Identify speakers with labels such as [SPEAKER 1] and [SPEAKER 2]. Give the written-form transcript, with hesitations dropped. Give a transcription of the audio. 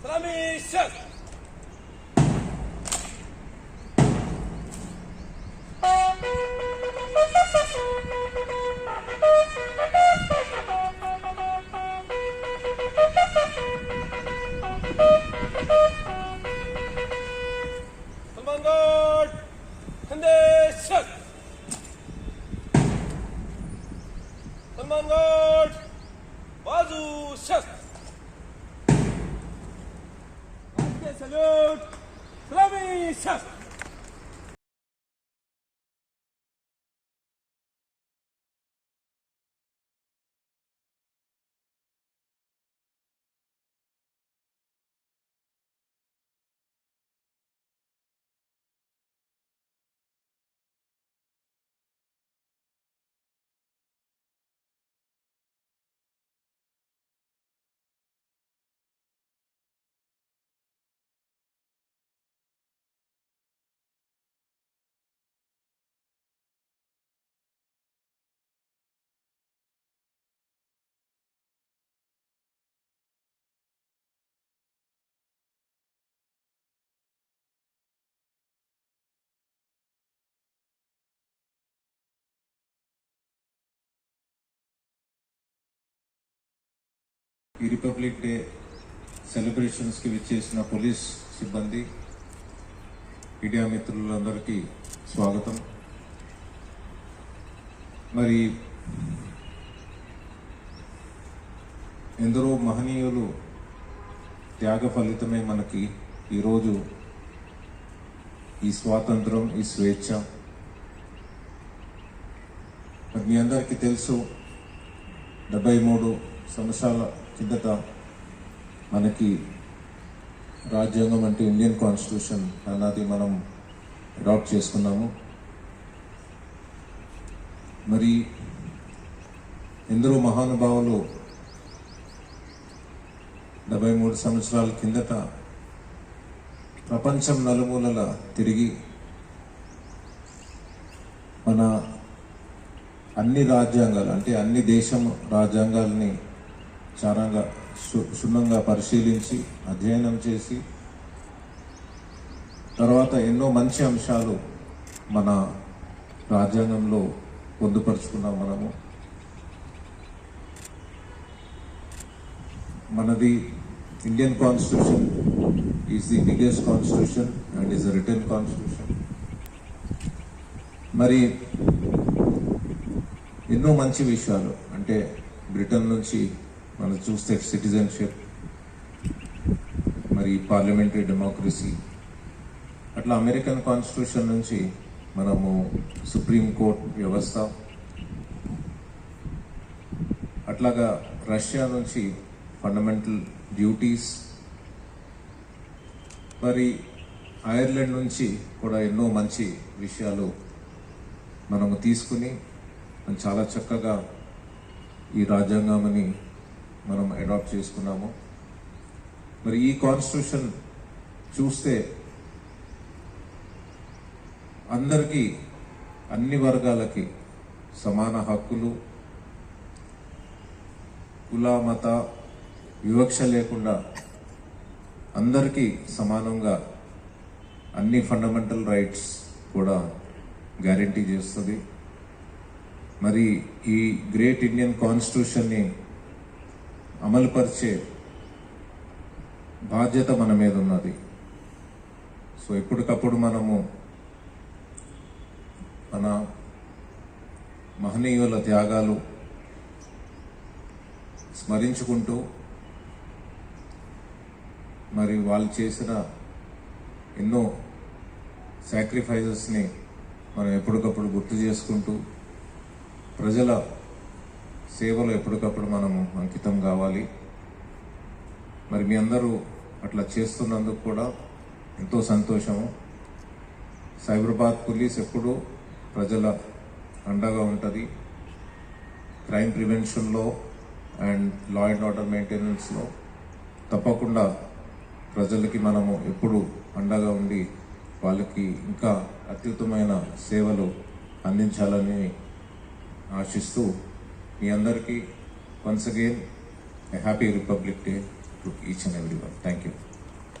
[SPEAKER 1] Permission. Salman Guard, condition. Salman Guard, Bazu shast. Salute, Salami shast.
[SPEAKER 2] ఈ republic day సెలబ్రేషన్స్కి విచ్చేసిన police సిబ్బంది, media మిత్రులందరికీ స్వాగతం. మరి ఎందరో మహనీయులు త్యాగ ఫలితమే మనకి ఈరోజు ఈ స్వాతంత్రం, ఈ స్వేచ్ఛ. మరి మీ అందరికీ తెలుసు, 73 సంవత్సరాల కిందట మనకి రాజ్యాంగం అంటే ఇండియన్ కాన్స్టిట్యూషన్ అన్నది మనం అడాప్ట్ చేసుకున్నాము. మరి ఎందరో మహానుభావులు 73 సంవత్సరాల కిందట ప్రపంచం నలుమూలల తిరిగి మన అన్ని రాజ్యాంగాలు అంటే అన్ని దేశం రాజ్యాంగాలని చాలా క్షుణ్ణంగా పరిశీలించి అధ్యయనం చేసి తర్వాత ఎన్నో మంచి అంశాలు మన రాజ్యాంగంలో పొందుపరుచుకున్నాం. మనది Indian constitution is the biggest constitution and is a written constitution. మరి ఎన్నో మంచి విషయాలు అంటే బ్రిటన్ నుంచి మనం చూస్తే సిటిజన్షిప్, మరి పార్లమెంటరీ డెమోక్రసీ, అట్లా అమెరికన్ కాన్స్టిట్యూషన్ నుంచి మనము సుప్రీం కోర్ట్ వ్యవస్థ, అట్లాగా రష్యా నుంచి ఫండమెంటల్ డ్యూటీస్, మరి ఐర్లాండ్ నుంచి కూడా ఎన్నో మంచి విషయాలు మనము తీసుకుని చాలా చక్కగా ఈ రాజ్యాంగాన్ని మనం అడాప్ట్ చేసుకున్నాము. మరి ఈ కాన్స్టిట్యూషన్ చూస్తే అందరికీ, అన్ని వర్గాలకి సమాన హక్కులు, కుల మత వివక్ష లేకుండా అందరికీ సమానంగా అన్ని ఫండమెంటల్ రైట్స్ కూడా గ్యారంటీ చేస్తుంది. మరి ఈ గ్రేట్ ఇండియన్ కాన్స్టిట్యూషన్ని అమలుపరిచే బాధ్యత మన మీద ఉన్నది. సో ఎప్పటికప్పుడు మనము మన మహనీయుల త్యాగాలు స్మరించుకుంటూ, మరి వాళ్ళు చేసిన ఎన్నో సాక్రిఫైజెస్ని మనం ఎప్పటికప్పుడు గుర్తు చేసుకుంటూ ప్రజల సేవలో ఎప్పటికప్పుడు మనము అంకితం కావాలి. మరి మీ అందరూ అట్లా చేస్తున్నందుకు కూడా ఎంతో సంతోషము. సైబరాబాద్ పోలీస్ ఎప్పుడూ ప్రజల అండగా ఉంటుంది. క్రైమ్ ప్రివెన్షన్లో అండ్ లా అండ్ ఆర్డర్ మెయింటెనెన్స్లో తప్పకుండా ప్రజలకి మనము ఎప్పుడు అండగా ఉండి వాళ్ళకి ఇంకా అత్యుత్తమైన సేవలు అందించాలని ఆశిస్తూ మీ అందరికీ once again a happy Republic Day to each and everyone. Thank you.